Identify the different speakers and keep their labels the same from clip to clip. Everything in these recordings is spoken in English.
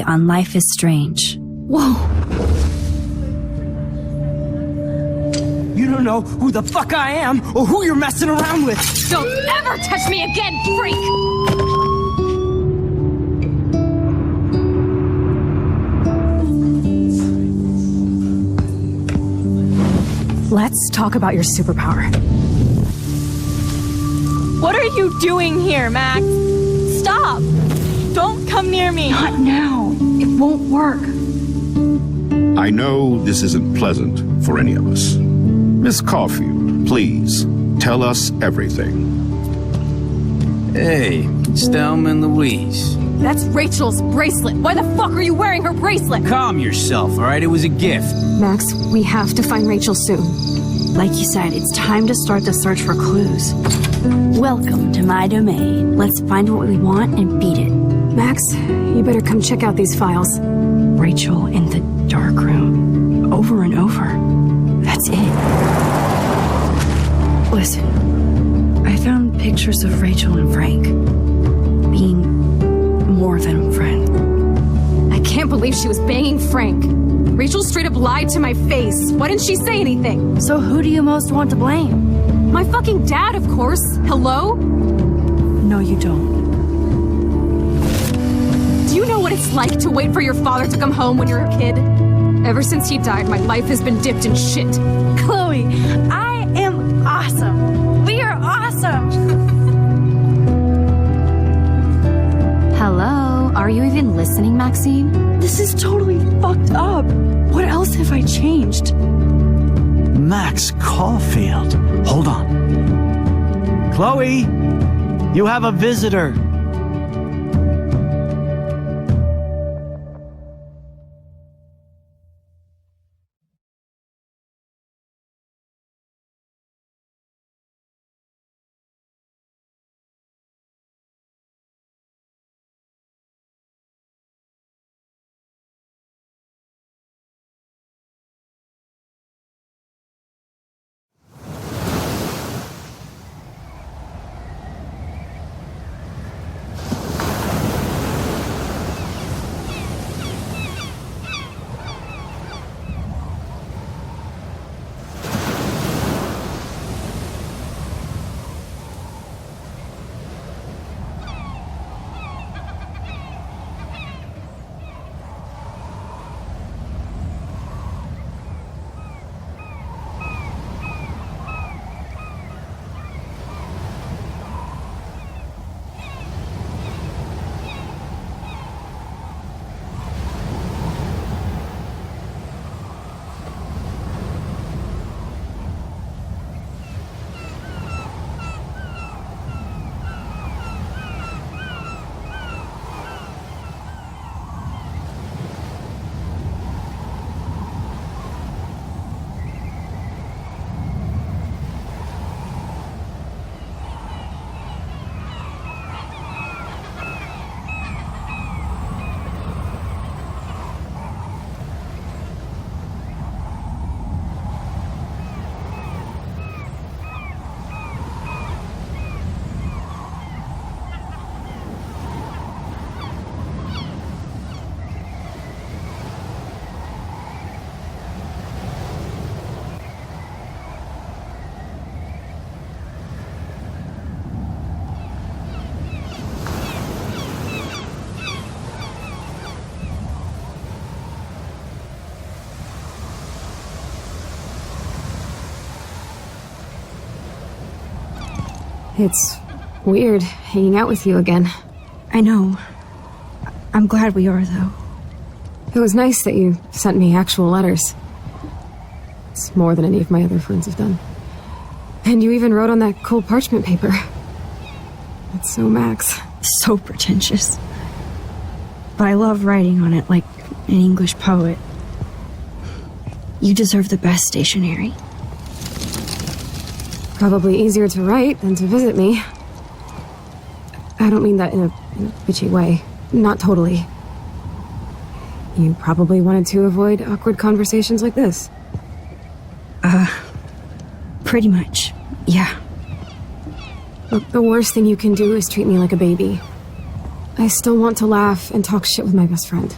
Speaker 1: today on Life is Strange.
Speaker 2: Whoa!
Speaker 3: You don't know who the fuck I am or who you're messing around with!
Speaker 2: Don't ever touch me again, freak! Let's talk about your superpower. What are you doing here, Max? Stop! Don't come near me!
Speaker 4: Not now. It won't work.
Speaker 5: I know this isn't pleasant for any of us. Miss Caulfield, please, tell us everything.
Speaker 6: Hey, it's Thelma and Louise.
Speaker 2: That's Rachel's bracelet! Why the fuck are you wearing her bracelet?
Speaker 6: Calm yourself, alright? It was a gift.
Speaker 4: Max, we have to find Rachel soon.
Speaker 1: Like you said, it's time to start the search for clues. Welcome to my domain. Let's find what we want and beat it.
Speaker 4: Max, you better come check out these files. Rachel in the dark room. Over and over. That's it.
Speaker 1: Listen, I found pictures of Rachel and Frank being more than a friend.
Speaker 2: I can't believe she was banging Frank. Rachel straight up lied to my face. Why didn't she say anything?
Speaker 1: So who do you most want to blame?
Speaker 2: My fucking dad, of course. Hello?
Speaker 1: No, you don't.
Speaker 2: Do you know what it's like to wait for your father to come home when you're a kid? Ever since he died, my life has been dipped in shit.
Speaker 1: Chloe, I am awesome. We are awesome.
Speaker 2: Hello? Are you even listening, Maxine?
Speaker 1: This is totally fucked up. What else have I changed?
Speaker 7: Max Caulfield. Hold on. Chloe, you have a visitor.
Speaker 4: It's weird hanging out with you again.
Speaker 1: I know. I'm glad we are, though.
Speaker 4: It was nice that you sent me actual letters. It's more than any of my other friends have done. And you even wrote on that cool parchment paper. That's so Max.
Speaker 1: So pretentious. But I love writing on it like an English poet. You deserve the best stationery.
Speaker 4: Probably easier to write than to visit me. I don't mean that in a bitchy way. Not totally. You probably wanted to avoid awkward conversations like this.
Speaker 1: Pretty much, yeah.
Speaker 4: Look, the worst thing you can do is treat me like a baby. I still want to laugh and talk shit with my best friend.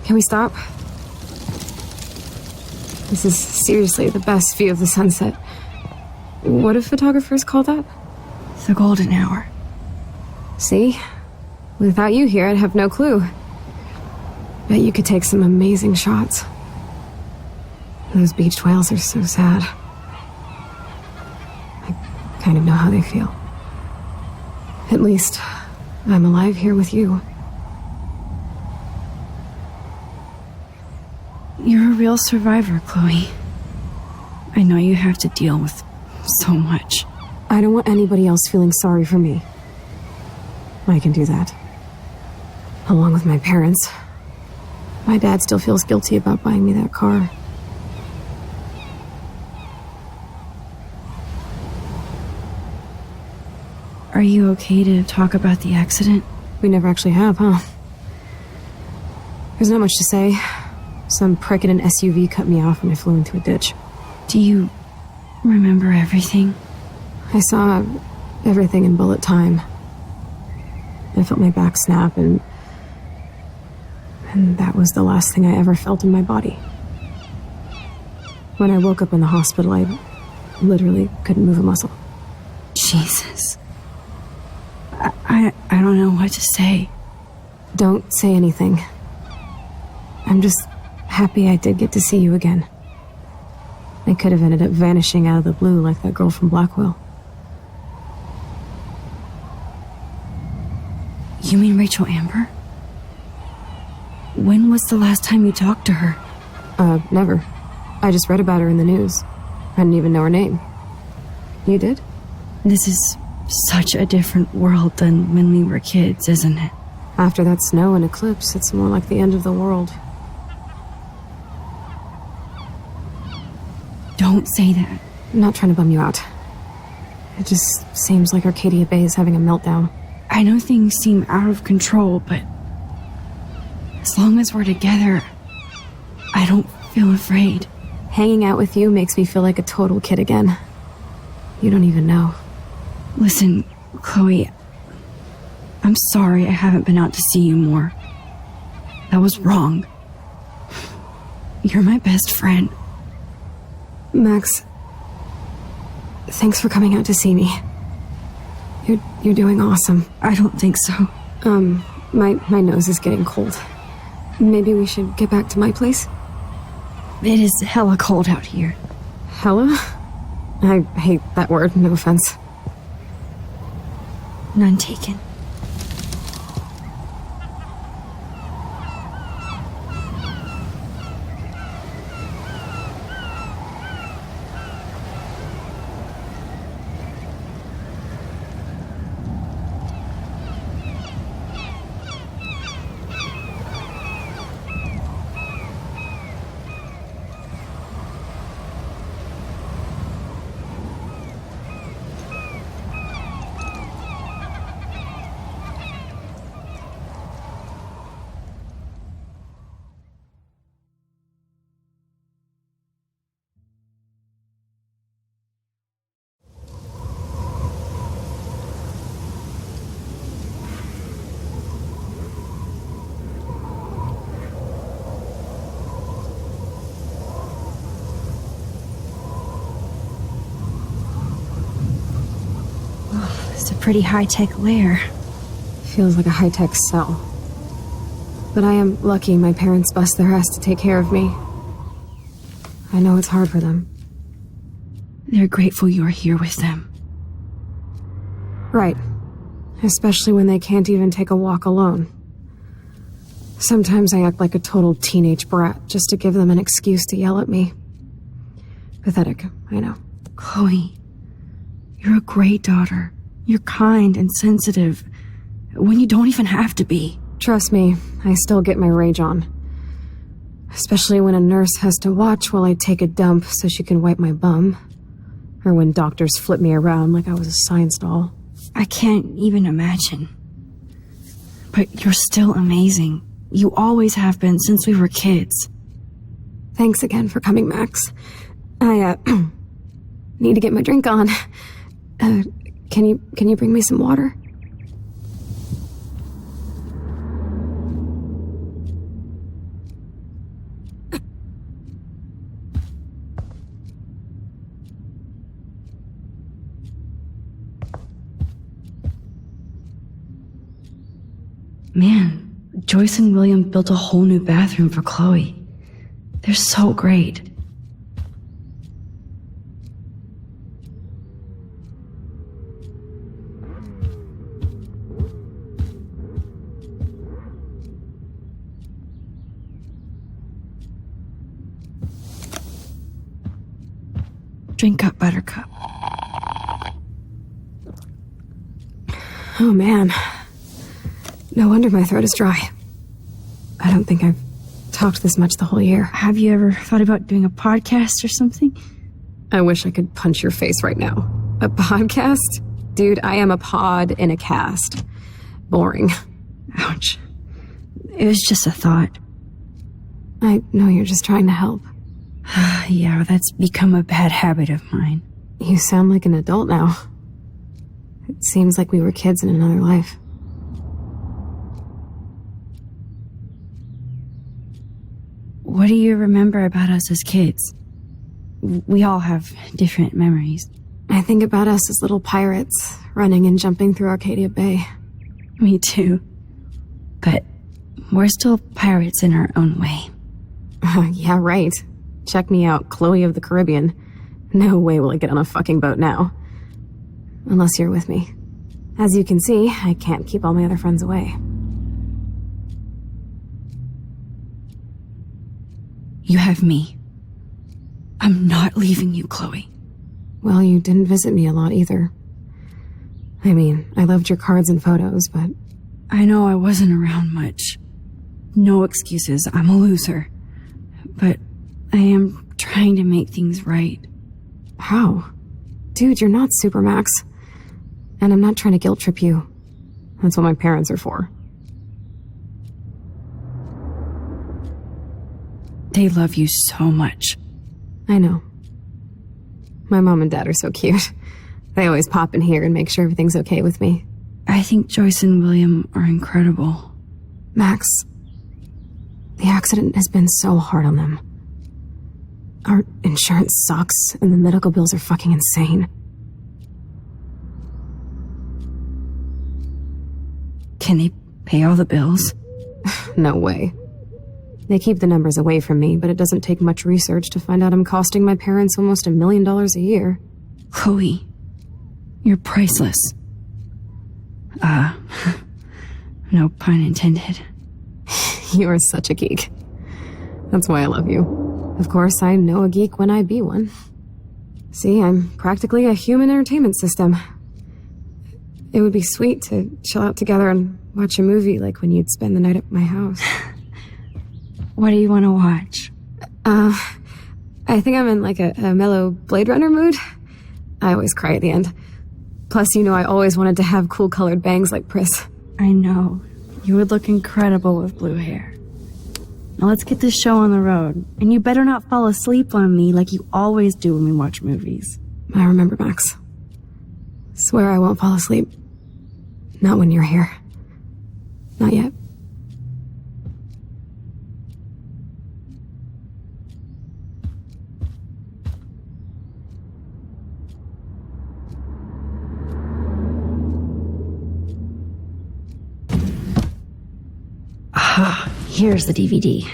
Speaker 4: Can we stop? This is seriously the best view of the sunset. What do photographers call that?
Speaker 1: The golden hour.
Speaker 4: See? Without you here, I'd have no clue. Bet you could take some amazing shots. Those beached whales are so sad. I kind of know how they feel. At least, I'm alive here with you.
Speaker 1: You're a real survivor, Chloe. I know you have to deal with so much.
Speaker 4: I don't want anybody else feeling sorry for me. I can do that. Along with my parents. My dad still feels guilty about buying me that car.
Speaker 1: Are you okay to talk about the accident?
Speaker 4: We never actually have, huh? There's not much to say. Some prick in an SUV cut me off and I flew into a ditch.
Speaker 1: Do you remember everything?
Speaker 4: I saw everything in bullet time. I felt my back snap and that was the last thing I ever felt in my body. When I woke up in the hospital, I literally couldn't move a muscle.
Speaker 1: Jesus. I don't know what to say.
Speaker 4: Don't say anything. I'm just happy I did get to see you again. I could have ended up vanishing out of the blue like that girl from Blackwell.
Speaker 1: You mean Rachel Amber? When was the last time you talked to her?
Speaker 4: Never. I just read about her in the news. I didn't even know her name. You did?
Speaker 1: This is such a different world than when we were kids, isn't it?
Speaker 4: After that snow and eclipse, it's more like the end of the world.
Speaker 1: Don't say that.
Speaker 4: I'm not trying to bum you out. It just seems like Arcadia Bay is having a meltdown.
Speaker 1: I know things seem out of control, but as long as we're together, I don't feel afraid.
Speaker 4: Hanging out with you makes me feel like a total kid again. You don't even know.
Speaker 1: Listen, Chloe, I'm sorry I haven't been out to see you more. That was wrong. You're my best friend.
Speaker 4: Max, thanks for coming out to see me. You're doing awesome.
Speaker 1: I don't think so.
Speaker 4: My nose is getting cold. Maybe we should get back to my place?
Speaker 1: It is hella cold out here.
Speaker 4: Hella? I hate that word, no offense.
Speaker 1: None taken. It's a pretty high-tech lair.
Speaker 4: Feels like a high-tech cell. But I am lucky my parents bust their ass to take care of me. I know it's hard for them.
Speaker 1: They're grateful you're here with them.
Speaker 4: Right. Especially when they can't even take a walk alone. Sometimes I act like a total teenage brat just to give them an excuse to yell at me. Pathetic, I know.
Speaker 1: Chloe, you're a great daughter. You're kind and sensitive when you don't even have to be.
Speaker 4: Trust me, I still get my rage on. Especially when a nurse has to watch while I take a dump so she can wipe my bum. Or when doctors flip me around like I was a science doll.
Speaker 1: I can't even imagine. But you're still amazing. You always have been since we were kids.
Speaker 4: Thanks again for coming, Max. I, need to get my drink on. Can you bring me some water?
Speaker 1: Man, Joyce and William built a whole new bathroom for Chloe. They're so great. Drink up, Buttercup.
Speaker 4: Oh man. No wonder my throat is dry. I don't think I've talked this much the whole year.
Speaker 1: Have you ever thought about doing a podcast or something?
Speaker 4: I wish I could punch your face right now. A podcast? Dude, I am a pod in a cast. Boring.
Speaker 1: Ouch. It was just a thought.
Speaker 4: I know you're just trying to help.
Speaker 1: Yeah, that's become a bad habit of mine.
Speaker 4: You sound like an adult now. It seems like we were kids in another life.
Speaker 1: What do you remember about us as kids? We all have different memories.
Speaker 4: I think about us as little pirates, running and jumping through Arcadia Bay.
Speaker 1: Me too. But we're still pirates in our own way.
Speaker 4: Yeah, right. Check me out, Chloe of the Caribbean. No way will I get on a fucking boat now. Unless you're with me. As you can see, I can't keep all my other friends away.
Speaker 1: You have me. I'm not leaving you, Chloe.
Speaker 4: Well, you didn't visit me a lot either. I mean, I loved your cards and photos, but...
Speaker 1: I know I wasn't around much. No excuses, I'm a loser. But I am trying to make things right.
Speaker 4: How? Dude, you're not Supermax. And I'm not trying to guilt trip you. That's what my parents are for.
Speaker 1: They love you so much.
Speaker 4: I know. My mom and dad are so cute. They always pop in here and make sure everything's okay with me.
Speaker 1: I think Joyce and William are incredible.
Speaker 4: Max, the accident has been so hard on them. Our insurance sucks, and the medical bills are fucking insane.
Speaker 1: Can they pay all the bills?
Speaker 4: No way. They keep the numbers away from me, but it doesn't take much research to find out I'm costing my parents almost $1 million a year.
Speaker 1: Chloe, you're priceless. No pun intended.
Speaker 4: You are such a geek. That's why I love you. Of course, I know a geek when I be one. See, I'm practically a human entertainment system. It would be sweet to chill out together and watch a movie like when you'd spend the night at my house.
Speaker 1: What do you want to watch?
Speaker 4: I think I'm in like a mellow Blade Runner mood. I always cry at the end. Plus, you know, I always wanted to have cool colored bangs like Pris.
Speaker 1: I know. You would look incredible with blue hair. Now let's get this show on the road. And you better not fall asleep on me like you always do when we watch movies.
Speaker 4: I remember, Max. Swear I won't fall asleep. Not when you're here. Not yet.
Speaker 1: Here's the DVD.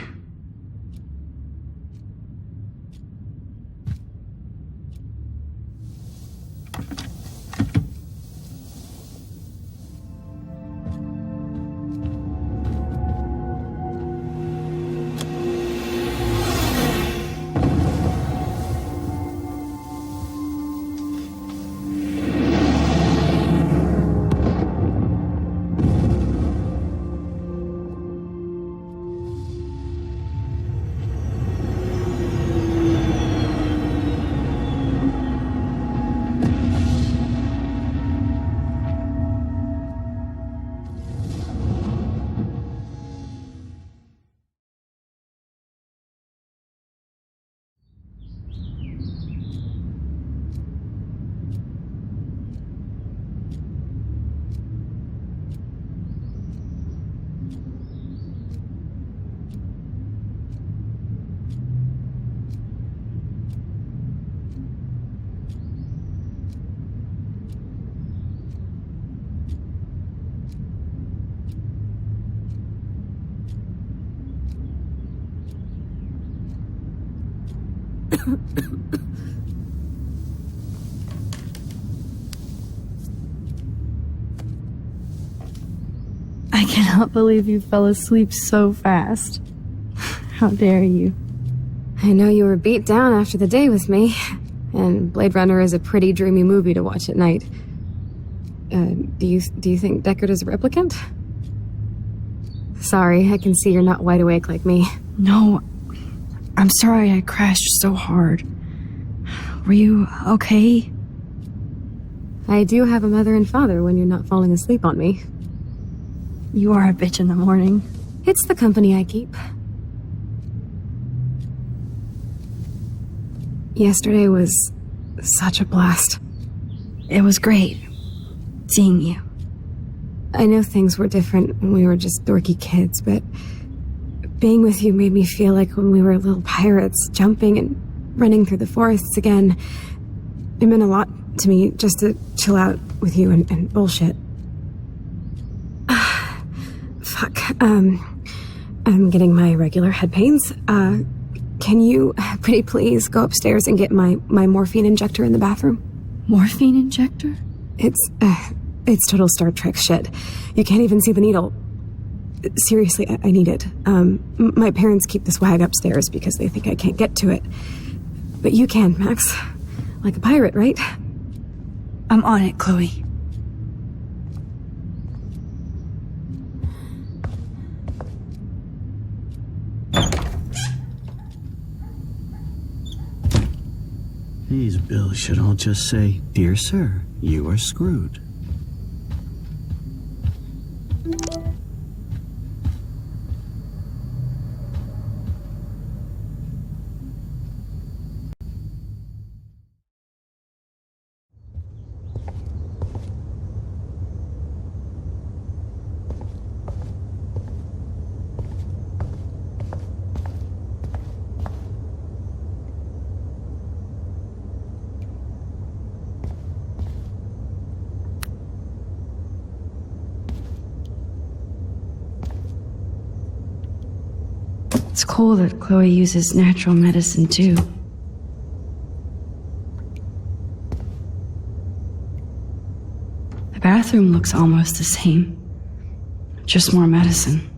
Speaker 1: I cannot believe you fell asleep so fast. How dare you?
Speaker 4: I know you were beat down after the day with me, and Blade Runner is a pretty dreamy movie to watch at night. Do you think Deckard is a replicant? Sorry, I can see you're not wide awake like me.
Speaker 1: No, I'm sorry I crashed so hard. Were you okay?
Speaker 4: I do have a mother and father when you're not falling asleep on me.
Speaker 1: You are a bitch in the morning.
Speaker 4: It's the company I keep. Yesterday was such a blast.
Speaker 1: It was great seeing you.
Speaker 4: I know things were different when we were just dorky kids, but being with you made me feel like when we were little pirates, jumping and running through the forests again. It meant a lot to me just to chill out with you and bullshit. Fuck. I'm getting my regular head pains. Can you, pretty please, go upstairs and get my morphine injector in the bathroom?
Speaker 1: Morphine injector?
Speaker 4: It's total Star Trek shit. You can't even see the needle. Seriously, I need it. My parents keep the swag upstairs because they think I can't get to it. But you can, Max. Like a pirate, right?
Speaker 1: I'm on it, Chloe.
Speaker 7: These bills should all just say, "Dear sir, you are screwed."
Speaker 1: It's cool that Chloe uses natural medicine too. The bathroom looks almost the same. Just more medicine.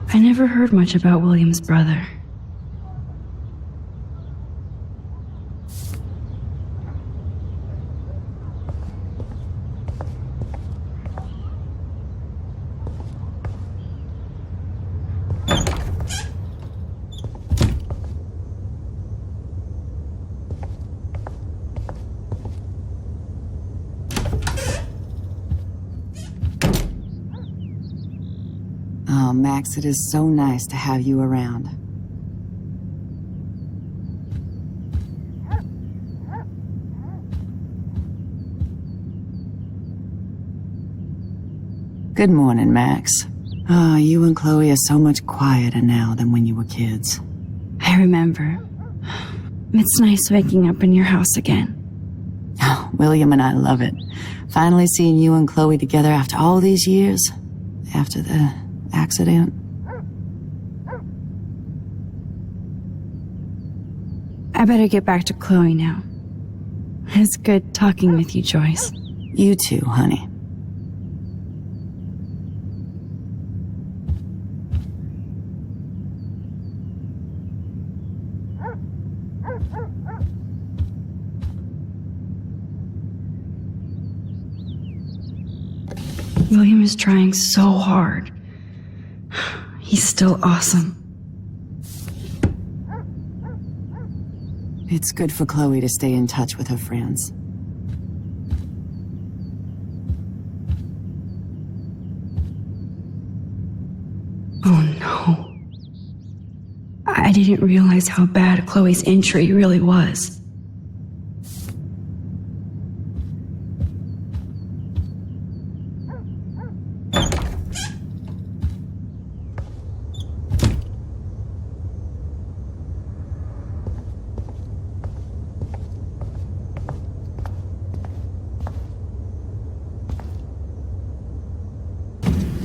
Speaker 1: I never heard much about William's brother.
Speaker 8: Oh, Max, it is so nice to have you around. Good morning, Max. Oh, you and Chloe are so much quieter now than when you were kids.
Speaker 1: I remember. It's nice waking up in your house again.
Speaker 8: Oh, William and I love it. Finally seeing you and Chloe together after all these years. After the accident.
Speaker 1: I better get back to Chloe now. It's good talking with you, Joyce.
Speaker 8: You too, honey.
Speaker 1: William is trying so hard. He's still awesome.
Speaker 8: It's good for Chloe to stay in touch with her friends.
Speaker 1: I didn't realize how bad Chloe's injury really was.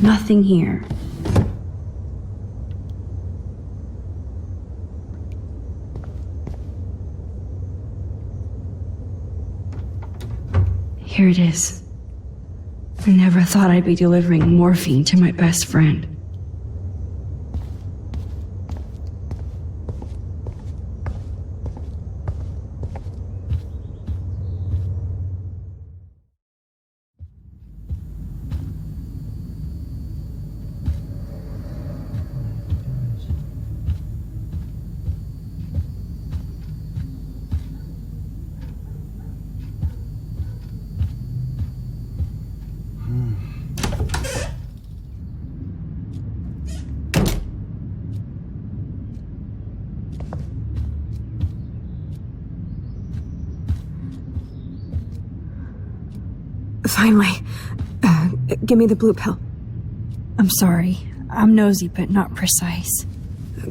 Speaker 1: Nothing here. Here it is. I never thought I'd be delivering morphine to my best friend.
Speaker 4: Finally. Give me the blue pill.
Speaker 1: I'm sorry. I'm nosy, but not precise.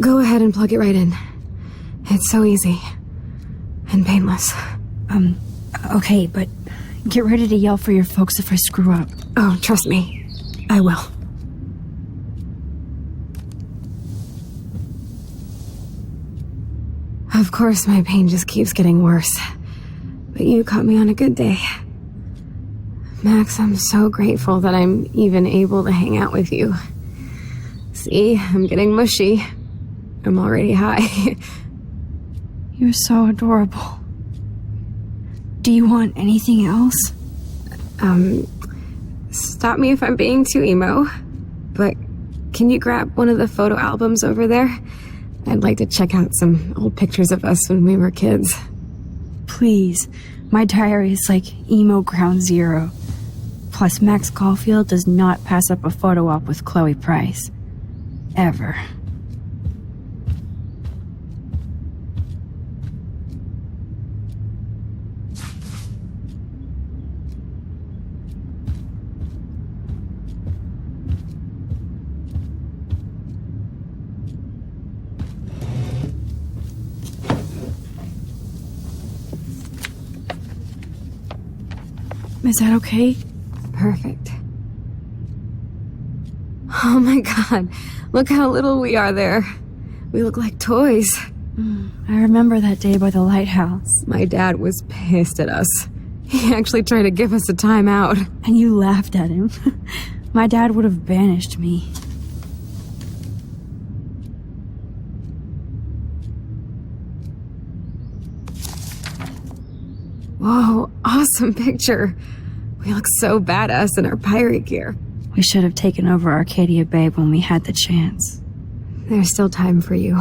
Speaker 4: Go ahead and plug it right in. It's so easy. And painless.
Speaker 1: Okay, but get ready to yell for your folks if I screw up.
Speaker 4: Oh, trust me. I will. Of course, my pain just keeps getting worse. But you caught me on a good day. Max, I'm so grateful that I'm even able to hang out with you. See, I'm getting mushy. I'm already high.
Speaker 1: You're so adorable. Do you want anything else?
Speaker 4: Stop me if I'm being too emo, but can you grab one of the photo albums over there? I'd like to check out some old pictures of us when we were kids.
Speaker 1: Please. My diary is like emo ground zero. Plus, Max Caulfield does not pass up a photo op with Chloe Price. Ever. Is that okay?
Speaker 4: Perfect. Oh my god, look how little we are there. We look like toys.
Speaker 1: I remember that day by the lighthouse.
Speaker 4: My dad was pissed at us. He actually tried to give us a timeout.
Speaker 1: And you laughed at him. My dad would have banished me.
Speaker 4: Whoa, awesome picture. We look so badass in our pirate gear.
Speaker 1: We should have taken over Arcadia Bay when we had the chance.
Speaker 4: There's still time for you.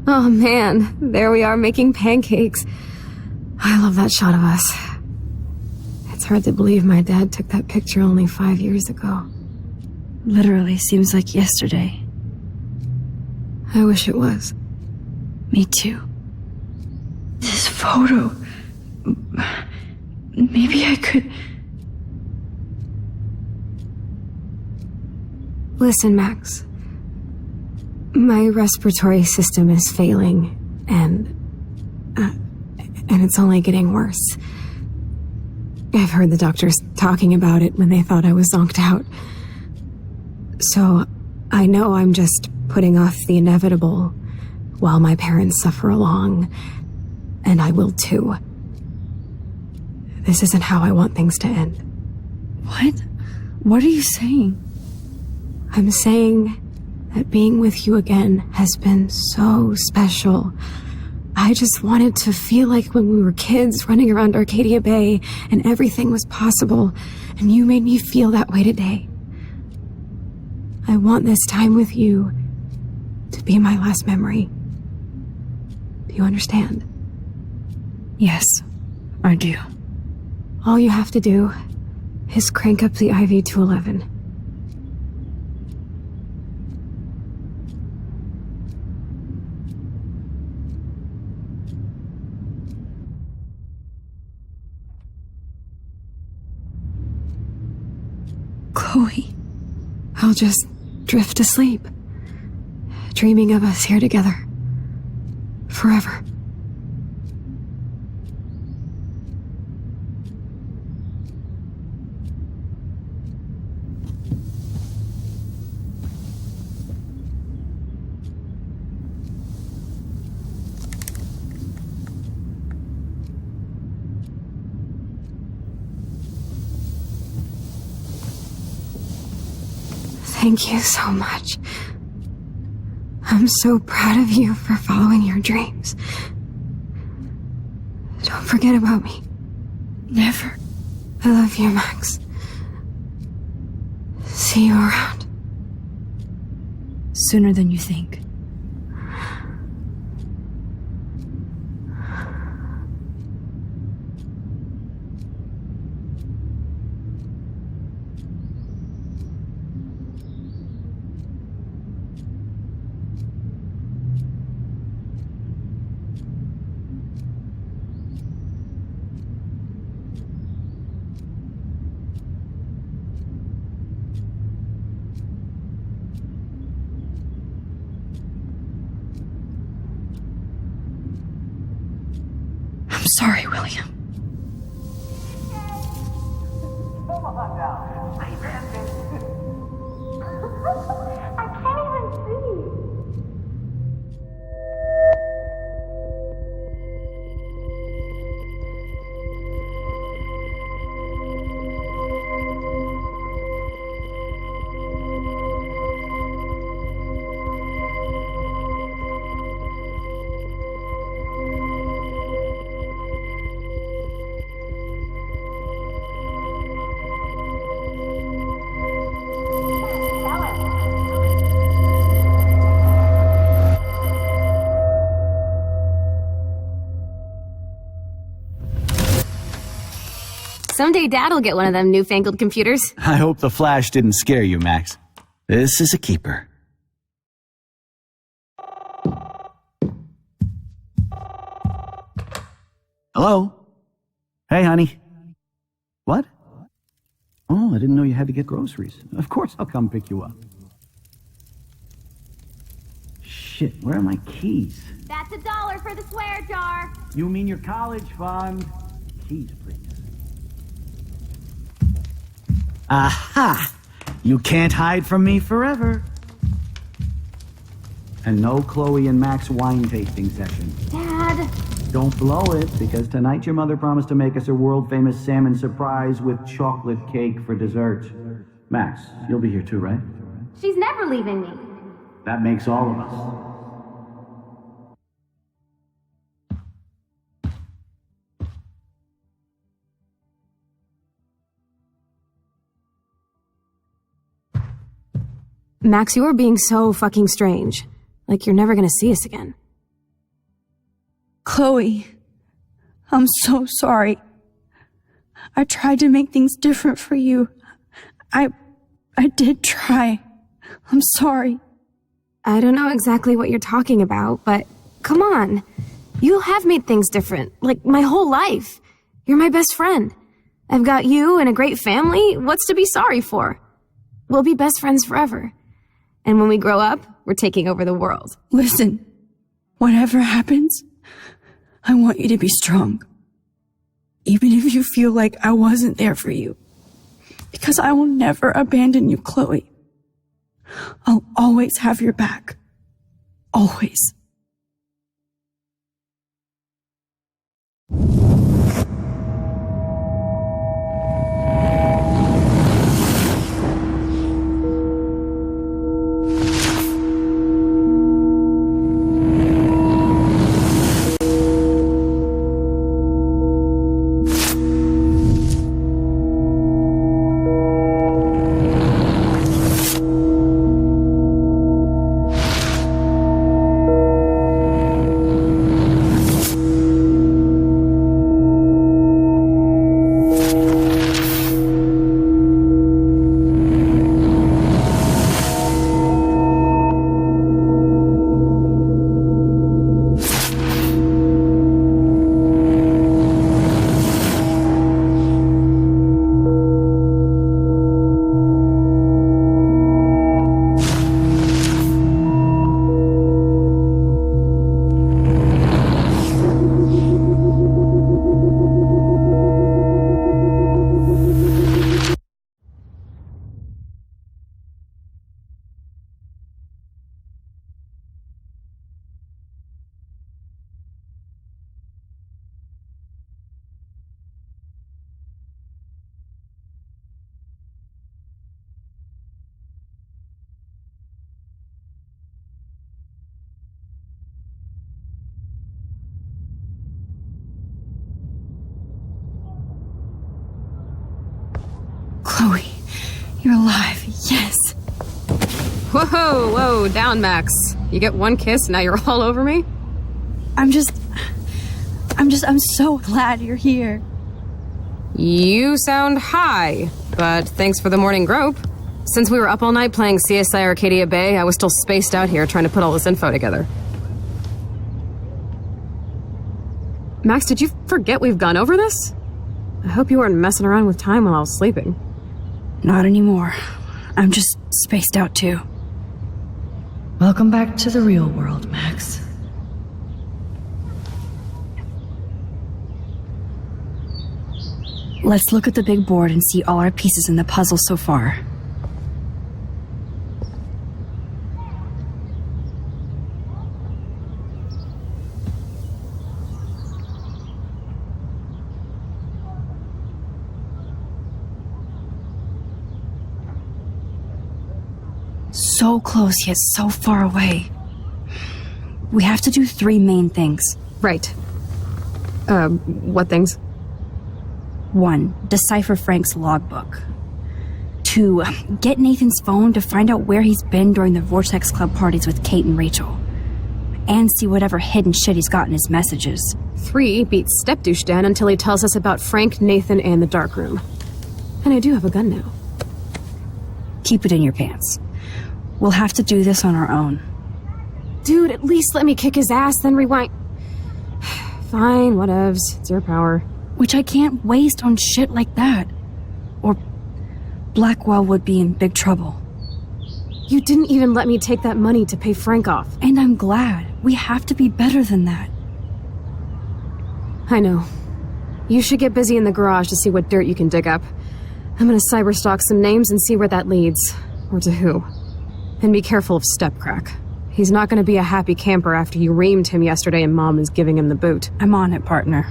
Speaker 4: Oh man, there we are making pancakes. I love that shot of us. It's hard to believe my dad took that picture only 5 years ago.
Speaker 1: Literally seems like yesterday.
Speaker 4: I wish it was.
Speaker 1: Me too. This photo... Maybe I could...
Speaker 4: Listen, Max. My respiratory system is failing, and it's only getting worse. I've heard the doctors talking about it when they thought I was zonked out. So, I know I'm just putting off the inevitable while my parents suffer along, and I will too. This isn't how I want things to end.
Speaker 1: What? What are you saying?
Speaker 4: I'm saying that being with you again has been so special. I just wanted to feel like when we were kids running around Arcadia Bay and everything was possible, and you made me feel that way today. I want this time with you to be my last memory. Do you understand?
Speaker 1: Yes, I do.
Speaker 4: All you have to do is crank up the IV to 11.
Speaker 1: Chloe.
Speaker 4: I'll just drift to sleep, dreaming of us here together. Forever. Thank you so much. I'm so proud of you for following your dreams. Don't forget about me.
Speaker 1: Never.
Speaker 4: I love you, Max. See you around.
Speaker 1: Sooner than you think. I'm sorry, William.
Speaker 4: Someday Dad'll get one of them newfangled computers.
Speaker 7: I hope the flash didn't scare you, Max. This is a keeper. Hello? Hey, honey. What? Oh, I didn't know you had to get groceries. Of course I'll come pick you up. Shit, where are my keys?
Speaker 9: That's $1 for the swear jar.
Speaker 7: You mean your college fund? Keys, please. Aha! You can't hide from me forever. And no Chloe and Max wine tasting session.
Speaker 9: Dad.
Speaker 7: Don't blow it, because tonight your mother promised to make us a world-famous salmon surprise with chocolate cake for dessert. Max, you'll be here too, right?
Speaker 9: She's never leaving me.
Speaker 7: That makes all of us.
Speaker 4: Max, you're being so fucking strange. Like you're never gonna see us again.
Speaker 1: Chloe, I'm so sorry. I tried to make things different for you. I did try. I'm sorry.
Speaker 4: I don't know exactly what you're talking about, but come on. You have made things different, like my whole life. You're my best friend. I've got you and a great family. What's to be sorry for? We'll be best friends forever. And when we grow up, we're taking over the world.
Speaker 1: Listen, whatever happens, I want you to be strong. Even if you feel like I wasn't there for you. Because I will never abandon you, Chloe. I'll always have your back. Always. Chloe, you're alive. Yes.
Speaker 4: Whoa, down, Max. You get one kiss, now you're all over me?
Speaker 1: I'm so glad you're here.
Speaker 4: You sound high, but thanks for the morning grope. Since we were up all night playing CSI Arcadia Bay, I was still spaced out here trying to put all this info together. Max, did you forget we've gone over this? I hope you weren't messing around with time while I was sleeping.
Speaker 1: Not anymore. I'm just spaced out too.
Speaker 10: Welcome back to the real world, Max.
Speaker 1: Let's look at the big board and see all our pieces in the puzzle so far. So close yet so far away. We have to do 3 main things.
Speaker 4: Right. What things?
Speaker 1: 1. Decipher Frank's logbook. 2. Get Nathan's phone to find out where he's been during the Vortex Club parties with Kate and Rachel. And see whatever hidden shit he's got in his messages.
Speaker 4: 3. Beat Step-Douche Dan until he tells us about Frank, Nathan, and the dark room. And I do have a gun now.
Speaker 1: Keep it in your pants. We'll have to do this on our own.
Speaker 4: Dude, at least let me kick his ass, then rewind. Fine, whatevs. It's your power.
Speaker 1: Which I can't waste on shit like that. Or Blackwell would be in big trouble.
Speaker 4: You didn't even let me take that money to pay Frank off.
Speaker 1: And I'm glad. We have to be better than that.
Speaker 4: I know. You should get busy in the garage to see what dirt you can dig up. I'm gonna cyberstalk some names and see where that leads. Or to who. And be careful of Stepcrack. He's not gonna be a happy camper after you reamed him yesterday and Mom is giving him the boot.
Speaker 1: I'm on it, partner.